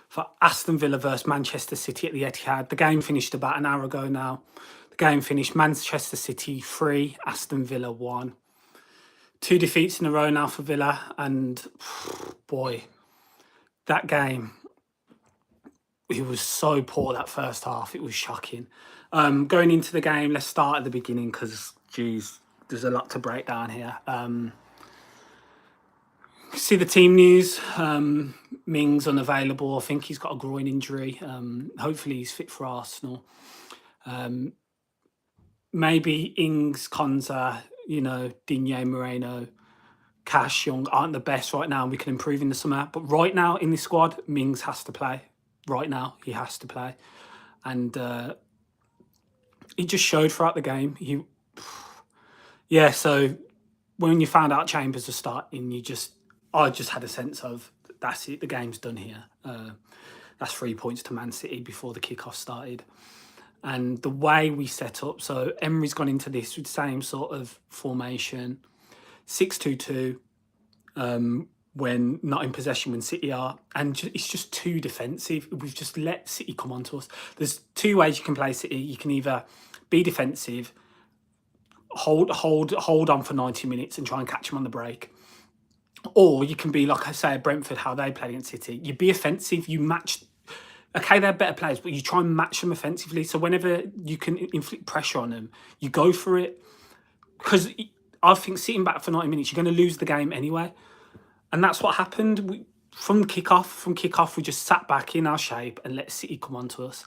for Aston Villa versus Manchester City at the Etihad. The game finished about an hour ago now. The game finished Manchester City 3, Aston Villa 1. 2 defeats in a row now for Villa, and boy, that game, it was so poor that first half. It was shocking. Going into the game, let's start at the beginning because, geez, there's a lot to break down here. See the team news. Mings unavailable. I think he's got a groin injury. Hopefully he's fit for Arsenal. Maybe Ings, Konza, Digne, Moreno, Cash, Young aren't the best right now, and we can improve in the summer. But right now in this squad, Mings has to play. Right now, he has to play. And he just showed throughout the game. So when you found out Chambers was starting, I just had a sense of, that's it, the game's done here. That's 3 points to Man City before the kickoff started. And the way we set up, so Emery's gone into this with the same sort of formation, 6-2-2, when not in possession when City are. And it's just too defensive. We've just let City come onto us. There's 2 ways you can play City. You can either be defensive, hold on for 90 minutes and try and catch them on the break. Or you can be, like I say, Brentford, how they played against City. You be offensive, you match. Okay, they're better players, but you try and match them offensively. So whenever you can inflict pressure on them, you go for it. Because I think sitting back for 90 minutes, you're going to lose the game anyway. And that's what happened. From kickoff, we just sat back in our shape and let City come on to us.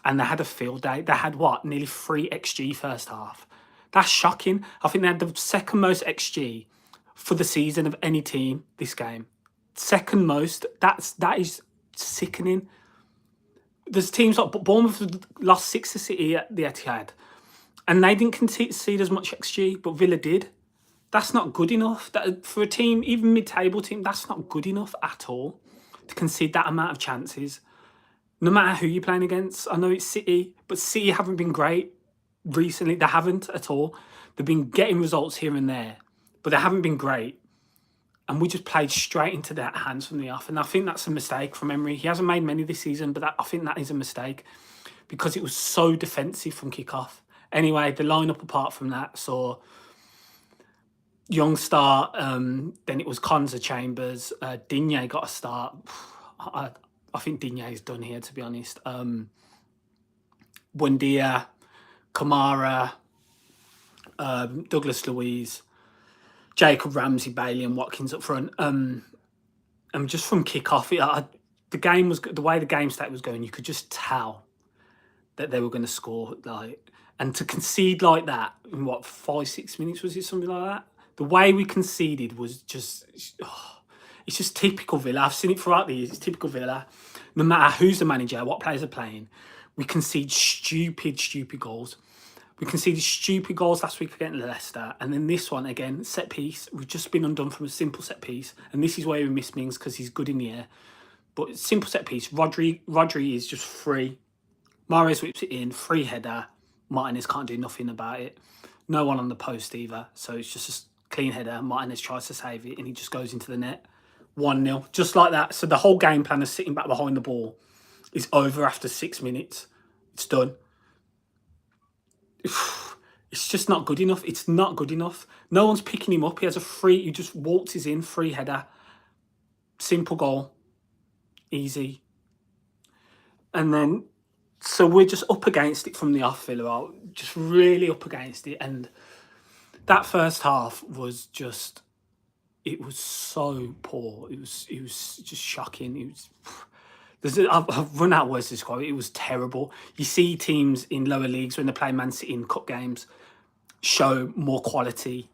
And they had a field day. They had, nearly 3 XG first half. That's shocking. I think they had the second most XG for the season of any team this game. Second most. That is sickening. There's teams like Bournemouth lost 6 to City at the Etihad, and they didn't concede as much XG, but Villa did. That's not good enough. That, for a team, even mid-table team, that's not good enough at all to concede that amount of chances. No matter who you're playing against. I know it's City, but City haven't been great recently. They haven't at all. They've been getting results here and there, but they haven't been great. And we just played straight into their hands from the off. And I think that's a mistake from Emery. He hasn't made many this season, but I think that is a mistake because it was so defensive from kickoff. Anyway, the lineup apart from that, saw Young start, then it was Konza, Chambers, Digne got a start. I think Digne's done here, to be honest. Buendia, Kamara, Douglas Luiz, Jacob Ramsey, Bailey, and Watkins up front. And just from kickoff, the way the game state was going, you could just tell that they were going to score. And to concede like that in 5-6 minutes, was it something like that? The way we conceded was just, it's just typical Villa. I've seen it throughout the years. It's typical Villa. No matter who's the manager, what players are playing, we concede stupid goals. We conceded stupid goals last week against Leicester, and then this one again, set piece. We've just been undone from a simple set piece, and this is where we miss Mings because he's good in the air. But simple set piece, Rodri is just free. Mahrez whips it in, free header. Martinez can't do nothing about it. No one on the post either, so it's just a clean header. Martinez tries to save it, and he just goes into the net. 1-0, just like that. So the whole game plan of sitting back behind the ball is over after 6 minutes. It's done. It's just not good enough. It's not good enough. No one's picking him up. He just waltzes in, free header. Simple goal. Easy. And then, so we're just up against it from the off, Villa. Just really up against it. And that first half was just, it was so poor. It was just shocking. I've run out of words to describe it. It was terrible. You see teams in lower leagues when they play Man City in cup games show more quality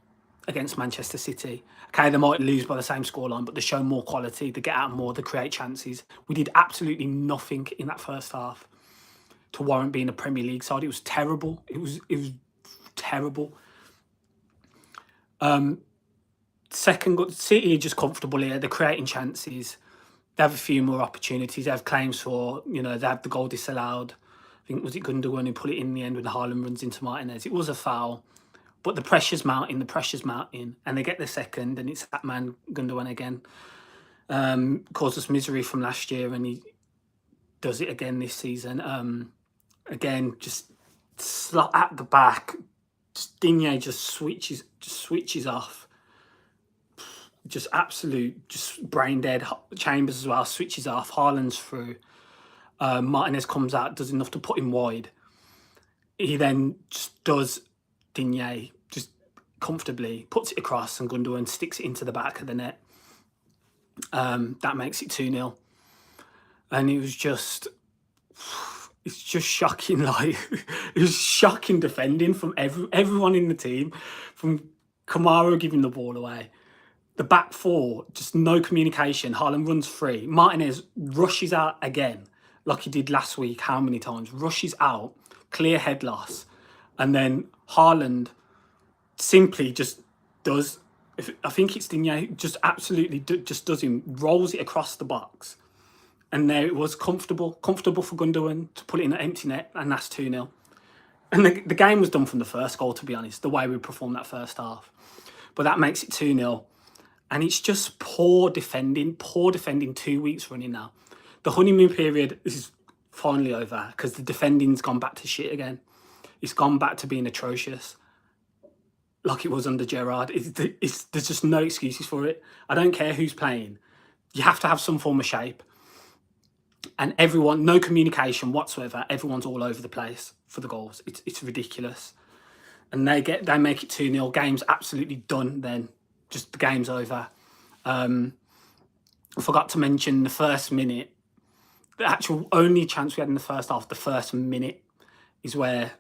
against Manchester City. Okay, they might lose by the same scoreline, but they show more quality. They get out more. They create chances. We did absolutely nothing in that first half to warrant being a Premier League side. It was terrible. It was terrible. Second, City are just comfortable here. They're creating chances. They have a few more opportunities. They have claims for, they have the goal disallowed. I think, was it Gundogan who put it in the end when Haaland runs into Martinez? It was a foul. But the pressure's mounting, and they get the second, and it's that man, Gundogan again. Caused us misery from last year, and he does it again this season. Again, just slot at the back. Digne just switches off. Just absolute, just brain dead. Chambers as well switches off. Haaland's through. Martinez comes out, does enough to put him wide. He then just does Digne just comfortably, puts it across, and Gundogan sticks it into the back of the net. That makes it 2-0. And it was just, it's just shocking. Like, it was shocking defending from everyone in the team, from Kamara giving the ball away. The back four, just no communication. Haaland runs free. Martinez rushes out again, like he did last week. How many times? Rushes out, clear head loss. And then Haaland simply just does, I think it's Digne, just absolutely just does him, rolls it across the box. And there it was, comfortable for Gundogan to put it in an empty net, and that's 2-0. And the game was done from the first goal, to be honest, the way we performed that first half. But that makes it 2-0. And it's just poor defending 2 weeks running now. The honeymoon period is finally over because the defending's gone back to shit again. It's gone back to being atrocious, like it was under Gerrard. There's just no excuses for it. I don't care who's playing. You have to have some form of shape. And everyone, no communication whatsoever. Everyone's all over the place for the goals. It's ridiculous. And they make it 2-0. Game's absolutely done then. Just the game's over. I forgot to mention the first minute. The actual only chance we had in the first half, the first minute, is where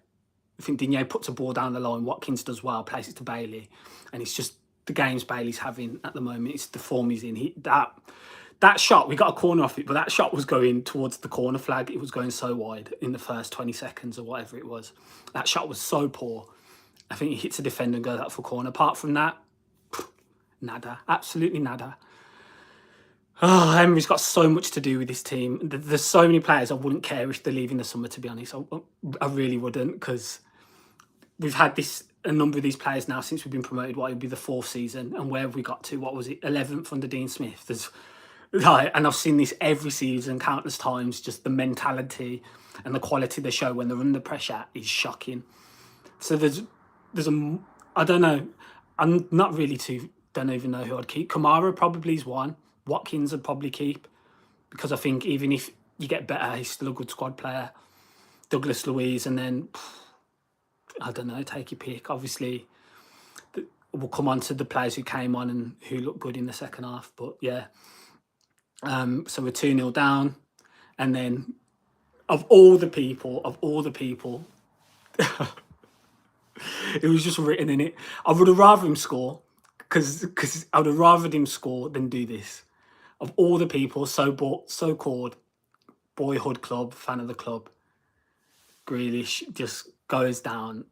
I think Digne puts a ball down the line. Watkins does well, plays it to Bailey. And it's just the games Bailey's having at the moment. It's the form he's in. That shot, we got a corner off it, but that shot was going towards the corner flag. It was going so wide in the first 20 seconds or whatever it was. That shot was so poor. I think he hits a defender and goes out for a corner. Apart from that, nada. Absolutely nada. Oh, Emery's got so much to do with this team. There's so many players I wouldn't care if they're leaving the summer, to be honest. I really wouldn't, because we've had a number of these players now since we've been promoted. What would be the 4th season, and where have we got to? What was it? 11th under Dean Smith. And I've seen this every season, countless times. Just the mentality and the quality they show when they're under pressure is shocking. So I don't know. I'm not really don't even know who I'd keep. Kamara probably is one. Watkins I'd probably keep, because I think even if you get better, he's still a good squad player. Douglas Luiz, and then I don't know, take your pick. Obviously, we'll come on to the players who came on and who looked good in the second half. But yeah, so we're 2-0 down, and then of all the people, it was just written in it. I would have rather him score, because I would have rather him score than do this. Of all the people, so-called boyhood club, fan of the club, Grealish just goes down,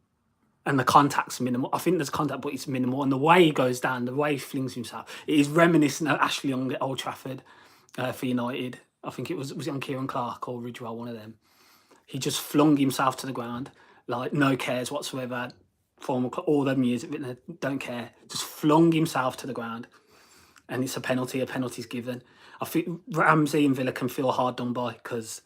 and the contact's minimal. I think there's contact, but it's minimal. And the way he goes down, the way he flings himself, it is reminiscent of Ashley Young at Old Trafford for United. I think it was it on Kieran Clark or Ridgewell, one of them. He just flung himself to the ground, like no cares whatsoever. Former all them years, don't care. Just flung himself to the ground, and it's a penalty. A penalty's given. I think Ramsey and Villa can feel hard done by, because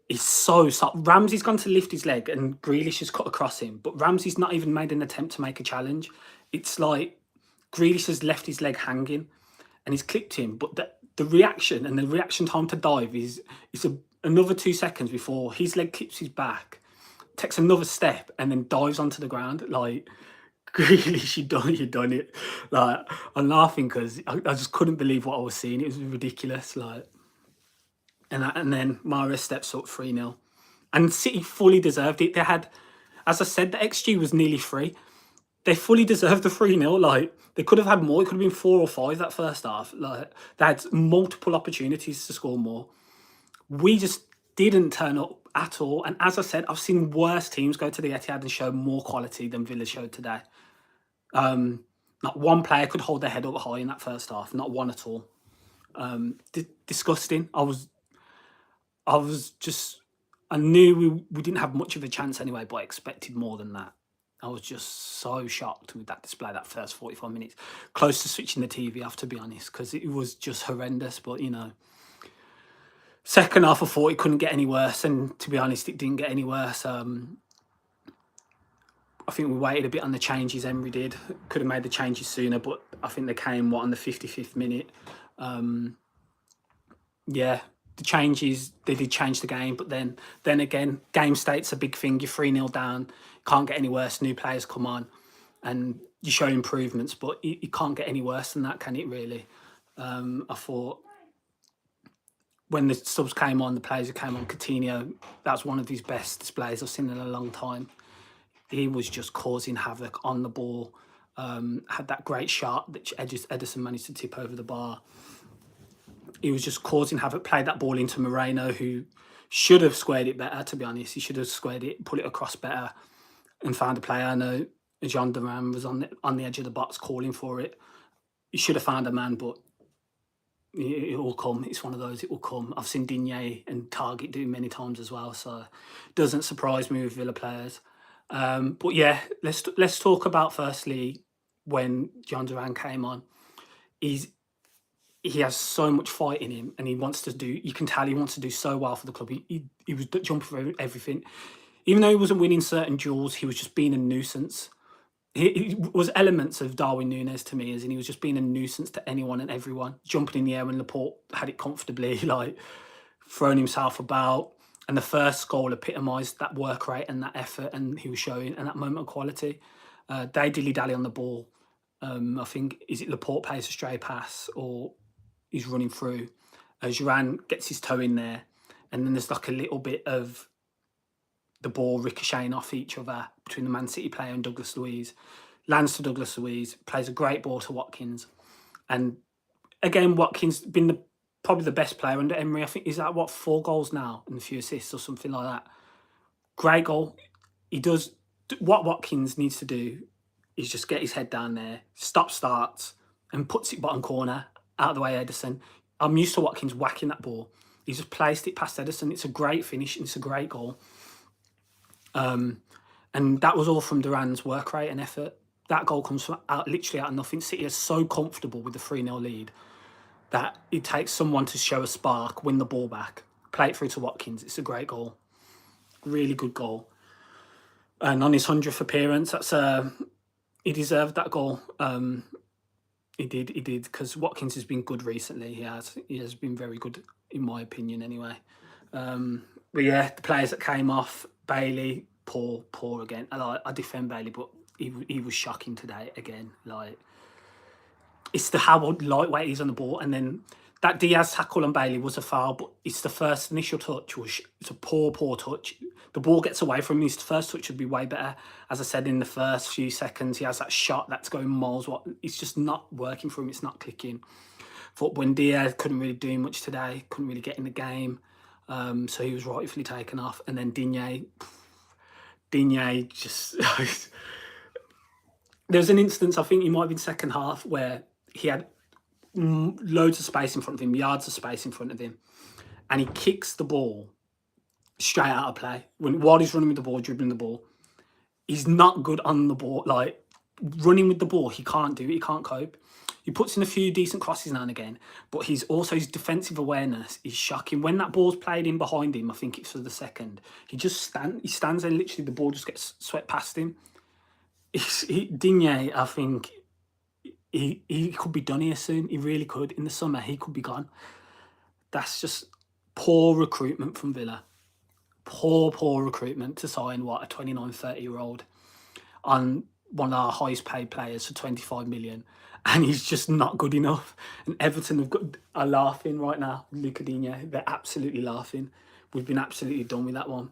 he's so soft. Ramsey's gone to lift his leg, and Grealish has cut across him, but Ramsey's not even made an attempt to make a challenge. It's like Grealish has left his leg hanging, and he's clipped him. But the reaction and the reaction time to dive is another 2 seconds before his leg clips his back, takes another step, and then dives onto the ground. Like, Grealish, you done it. Like, I'm laughing because I just couldn't believe what I was seeing. It was ridiculous. Like, and then Mahrez steps up 3-0, and City fully deserved it. They had, as I said, the XG was nearly 3. They fully deserved the 3-0. Like, they could have had more. It could have been 4 or 5 that first half. Like, they had multiple opportunities to score more. We just didn't turn up at all. And as I said, I've seen worse teams go to the Etihad and show more quality than Villa showed today. Not one player could hold their head up high in that first half. Not one at all. Disgusting. I knew we didn't have much of a chance anyway, but I expected more than that. I was just so shocked with that display, that first 45 minutes. Close to switching the TV off, to be honest, because it was just horrendous. But, second half, I thought it couldn't get any worse. And to be honest, it didn't get any worse. I think we waited a bit on the changes Emery did. Could have made the changes sooner, but I think they came, on the 55th minute. Yeah, the changes, they did change the game, but then again, game state's a big thing. You're 3-0 down, can't get any worse. New players come on and you show improvements, but you can't get any worse than that, can it really? I thought when the subs came on, the players who came on, Coutinho, that's one of his best displays I've seen in a long time. He was just causing havoc on the ball. Had that great shot that Ederson managed to tip over the bar. He was just causing havoc, played that ball into Moreno, who should have squared it better, to be honest. He should have squared it, put it across better, and found a player. I know Jean Duran was on the edge of the box calling for it. He should have found a man, but it will come. It's one of those, it will come. I've seen Digne and Target do many times as well, so it doesn't surprise me with Villa players. But yeah, let's talk about firstly when John Duran came on. He has so much fight in him, and he wants to do. You can tell he wants to do so well for the club. He was jumping for everything, even though he wasn't winning certain duels. He was just being a nuisance. He was elements of Darwin Núñez to me, as in he was just being a nuisance to anyone and everyone. Jumping in the air when Laporte had it comfortably, like throwing himself about. And the first goal epitomised that work rate and that effort, and he was showing, and that moment of quality. They dilly-dally on the ball. I think, is it Laporte plays a stray pass or he's running through? Duran gets his toe in there, and then there's like a little bit of the ball ricocheting off each other between the Man City player and Douglas Luiz. Lands to Douglas Luiz, plays a great ball to Watkins. And again, Watkins been probably the best player under Emery. I think he's at 4 goals now and a few assists or something like that. Great goal. He does what Watkins needs to do is just get his head down there, stop starts, and puts it bottom corner out of the way Ederson. I'm used to Watkins whacking that ball. He just placed it past Ederson. It's a great finish and it's a great goal. And that was all from Duran's work rate and effort. That goal comes from literally out of nothing. City is so comfortable with the 3-0 lead that it takes someone to show a spark, win the ball back, play it through to Watkins. It's a great goal. Really good goal. And on his 100th appearance, he deserved that goal. He did, because Watkins has been good recently. He has been very good, in my opinion, anyway. But yeah, the players that came off, Bailey, poor again. I defend Bailey, but he was shocking today again. Like, it's how lightweight he's on the ball, and then that Diaz tackle on Bailey was a foul, but it's the first initial touch it's a poor touch. The ball gets away from him. His first touch should be way better. As I said, in the first few seconds, he has that shot that's going miles. It's just not working for him. It's not clicking. But when Diaz couldn't really do much today, couldn't really get in the game, so he was rightfully taken off. And then Digne just there was an instance, I think he might have been second half, where he had loads of space in front of him, yards of space in front of him, and he kicks the ball straight out of play. While he's running with the ball, dribbling the ball, he's not good on the ball. Like, running with the ball, he can't do it. He can't cope. He puts in a few decent crosses now and again, but his defensive awareness is shocking. When that ball's played in behind him, I think it's for the second, he stands there, literally the ball just gets swept past him. Digne, I think he could be done here soon. He really could. In the summer, he could be gone. That's just poor recruitment from Villa. Poor recruitment to sign, a 29, 30-year-old on one of our highest paid players for 25 million. And he's just not good enough. And Everton are laughing right now. Luca Digne, they're absolutely laughing. We've been absolutely done with that one.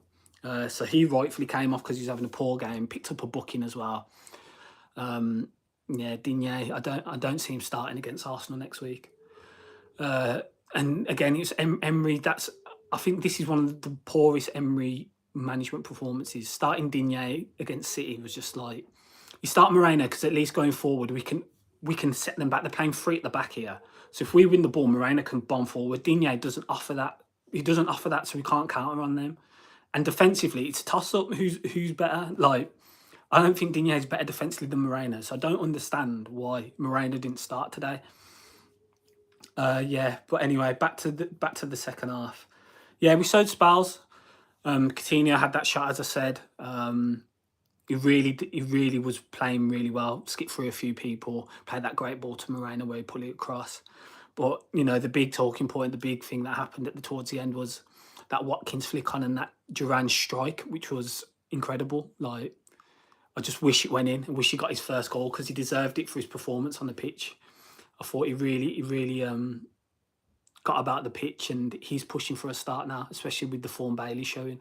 So he rightfully came off because he's having a poor game. Picked up a booking as well. Yeah, Digne, I don't see him starting against Arsenal next week. And again, it's Emery. I think this is one of the poorest Emery management performances. Starting Digne against City was just like, you start Moreno because at least going forward we can set them back. They're playing 3 at the back here, so if we win the ball, Moreno can bomb forward. Digne doesn't offer that. He doesn't offer that, so we can't counter on them. And defensively, it's a toss up. Who's better? Like, I don't think Digne is better defensively than Moreno, so I don't understand why Moreno didn't start today. Yeah, but anyway, back to the second half. Yeah, we showed spells. Coutinho had that shot, as I said. He really was playing really well. Skipped through a few people, played that great ball to Moreno where he put it across. But the big talking point, the big thing that happened towards the end was that Watkins flick on and that Duran strike, which was incredible. Like, I just wish it went in. I wish he got his first goal because he deserved it for his performance on the pitch. I thought he really got about the pitch, and he's pushing for a start now, especially with the form Bailey showing.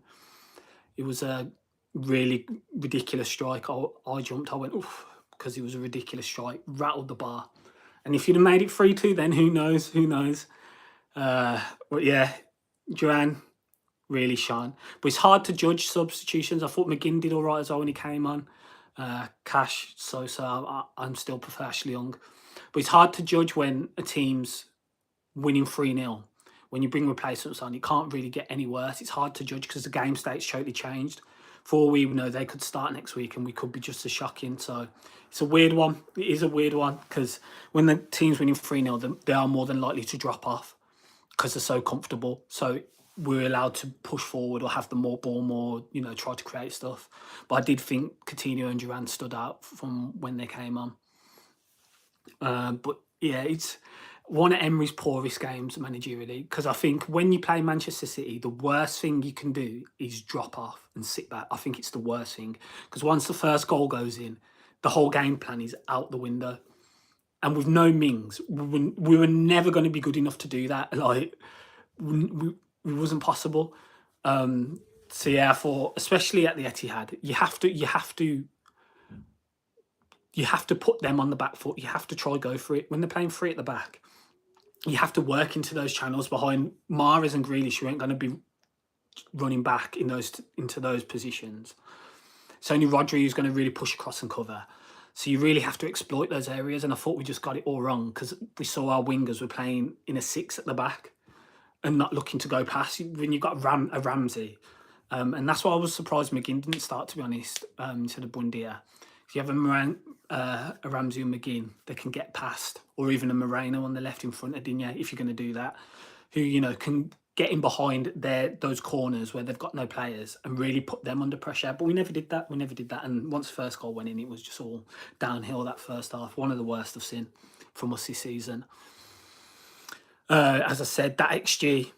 It was a really ridiculous strike. I jumped. I went oof because it was a ridiculous strike. Rattled the bar, and if you'd have made it 3-2, then who knows? Who knows? But yeah, Duran really shone. But it's hard to judge substitutions. I thought McGinn did all right as well when he came on. Cash, so I'm still prefer Ashley Young. But it's hard to judge when a team's winning 3-0. When you bring replacements on, you can't really get any worse. It's hard to judge because the game state's totally changed. For all we know, they could start next week and we could be just as shocking. So it's a weird one. It is a weird one because when the team's winning 3-0, they are more than likely to drop off because they're so comfortable. So we're allowed to push forward or have the more ball, more, try to create stuff. But I did think Coutinho and Duran stood out from when they came on. But yeah, it's one of Emery's poorest games managerially because I think when you play Manchester City, the worst thing you can do is drop off and sit back. I think it's the worst thing because once the first goal goes in, the whole game plan is out the window. And with no Mings, we were never going to be good enough to do that. Like, it wasn't possible. So yeah, I thought, especially at the Etihad, you have to put them on the back foot. You have to try go for it. When they're playing free at the back, you have to work into those channels behind Mahrez and Grealish. You ain't going to be running back into those positions. It's only Rodri who's going to really push across and cover. So you really have to exploit those areas. And I thought we just got it all wrong because we saw our wingers were playing in a 6 at the back and not looking to go past. When you've got a Ramsey, and that's why I was surprised McGinn didn't start, to be honest, instead of Bundia. If you have a Ramsey and McGinn, they can get past, or even a Moreno on the left in front of Digne, if you're going to do that, who can get in behind those corners where they've got no players and really put them under pressure. But we never did that. And once the first goal went in, it was just all downhill that first half. One of the worst I've seen from us this season. As I said, that XG,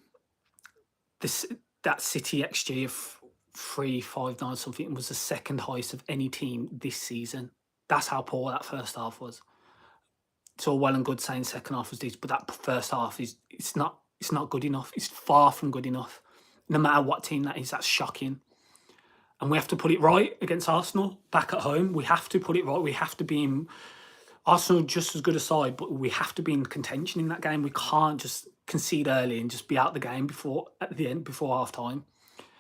that City XG of 3.59 something was the second highest of any team this season. That's how poor that first half was. It's all well and good saying second half was this, but that first half it's not good enough. It's far from good enough. No matter what team that is, that's shocking. And we have to put it right against Arsenal back at home. We have to put it right. We have to be in Arsenal just as good a side, but we have to be in contention in that game. We can't just concede early and just be out the game before half time.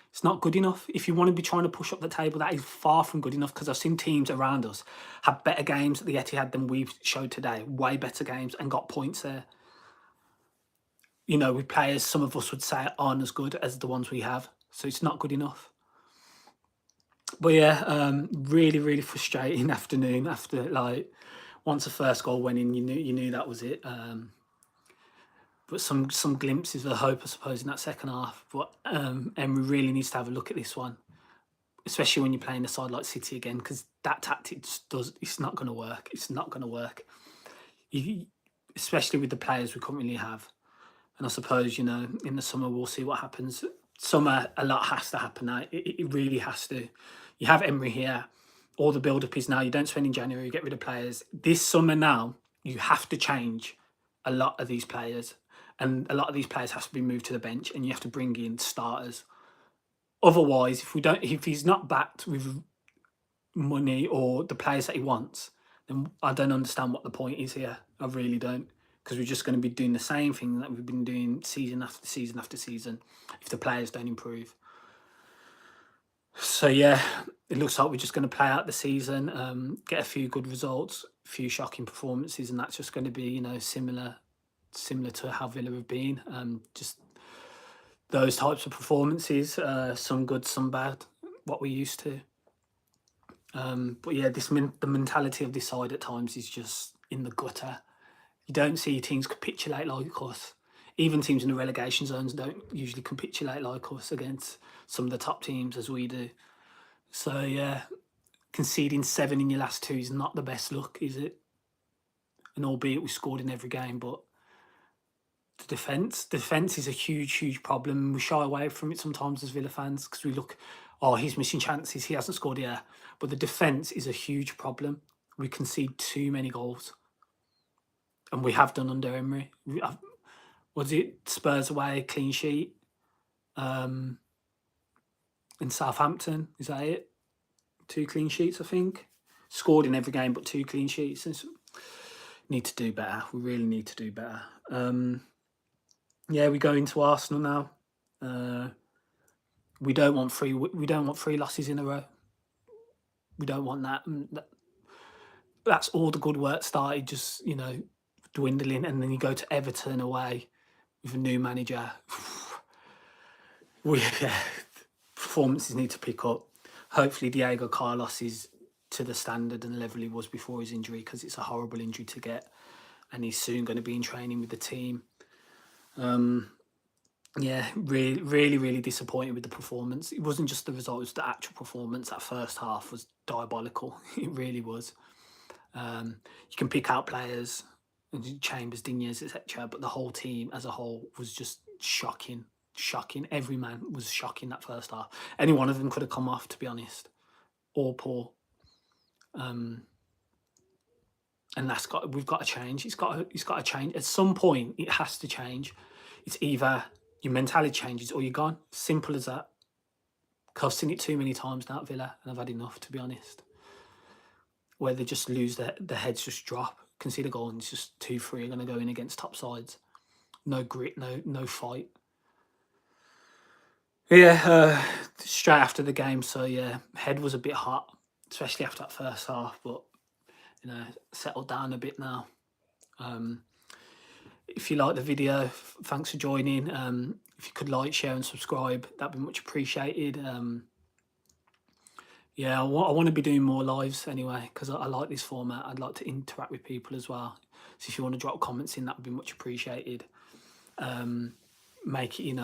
It's not good enough. If you want to be trying to push up the table, that is far from good enough because I've seen teams around us have better games at the Etihad than we've showed today. Way better games and got points there. With players, some of us would say aren't as good as the ones we have. So it's not good enough. But yeah, really, really frustrating afternoon after, once the first goal went in, you knew that was it. But some glimpses of hope, I suppose, in that second half. But Emery really needs to have a look at this one, especially when you're playing a side like City again, because that tactic it's not going to work. It's not going to work, especially with the players we currently have. And I suppose, in the summer, we'll see what happens. Summer, a lot has to happen now. It really has to. You have Emery here. All the build-up is now. You don't spend in January, you get rid of players. This summer now, you have to change a lot of these players. And a lot of these players have to be moved to the bench and you have to bring in starters. Otherwise, if he's not backed with money or the players that he wants, then I don't understand what the point is here. I really don't. Because we're just going to be doing the same thing that we've been doing season after season after season if the players don't improve. So yeah, it looks like we're just going to play out the season, get a few good results, a few shocking performances, and that's just going to be, similar to how Villa have been. Just those types of performances, some good, some bad, what we're used to. But yeah, the mentality of this side at times is just in the gutter. You don't see teams capitulate like us. Even teams in the relegation zones don't usually capitulate like us against some of the top teams as we do. So yeah, conceding 7 in your last 2 is not the best look, is it? And albeit we scored in every game, but the defense is a huge problem. We shy away from it sometimes as Villa fans because we look, oh, he's missing chances, he hasn't scored here. But the defense is a huge problem. We concede too many goals, and we have done under Emery. Was it Spurs away, clean sheet? In Southampton, is that it? 2 clean sheets, I think. Scored in every game, but 2 clean sheets. Need to do better. We really need to do better. Yeah, we go into Arsenal now. We don't want 3. We don't want 3 losses in a row. We don't want that. That's all the good work started. Just dwindling, and then you go to Everton away with a new manager. Performances need to pick up. Hopefully, Diego Carlos is to the standard and level he was before his injury, because it's a horrible injury to get, and he's soon going to be in training with the team. Yeah, really disappointed with the performance. It wasn't just the result; it was the actual performance. That first half was diabolical. It really was. You can pick out players, Chambers, Digne, etc., but the whole team as a whole was just shocking. Every man was shocking that first half. Any one of them could have come off, to be honest, or poor. And we've got to change. It's got to change at some point. It has to change. It's either your mentality changes or you're gone. Simple as that. I've seen it too many times now at Villa, and I've had enough, to be honest. Where they just lose the heads, just drop, concede a goal, and it's just 2-3 are going to go in against top sides. No grit, no fight. Yeah, straight after the game, so yeah, head was a bit hot, especially after that first half, but settled down a bit now. If you like the video, thanks for joining. If you could like, share and subscribe, that'd be much appreciated. Yeah, I want to be doing more lives anyway, because I like this format. I'd like to interact with people as well. So if you want to drop comments in, that would be much appreciated. Make it,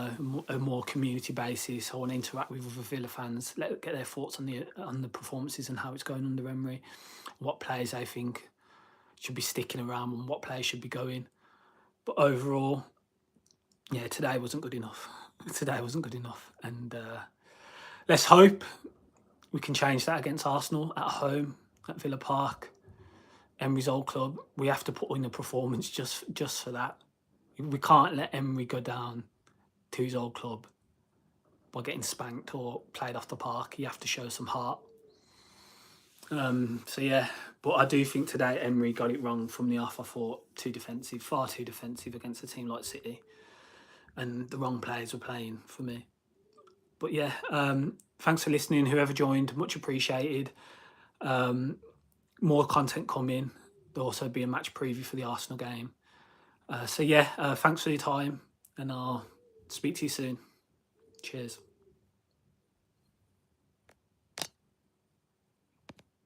a more community basis. I want to interact with other Villa fans, get their thoughts on the performances and how it's going under Emery, what players they think should be sticking around and what players should be going. But overall, yeah, today wasn't good enough. And let's hope we can change that against Arsenal at home at Villa Park, Emery's old club. We have to put in a performance just for that. We can't let Emery go down to his old club by getting spanked or played off the park. You have to show some heart. So yeah, but I do think today Emery got it wrong from the off. I thought far too defensive against a team like City, and the wrong players were playing for me. But yeah, thanks for listening. Whoever joined, much appreciated. More content coming. There'll also be a match preview for the Arsenal game. So yeah, thanks for your time, and I'll speak to you soon. Cheers.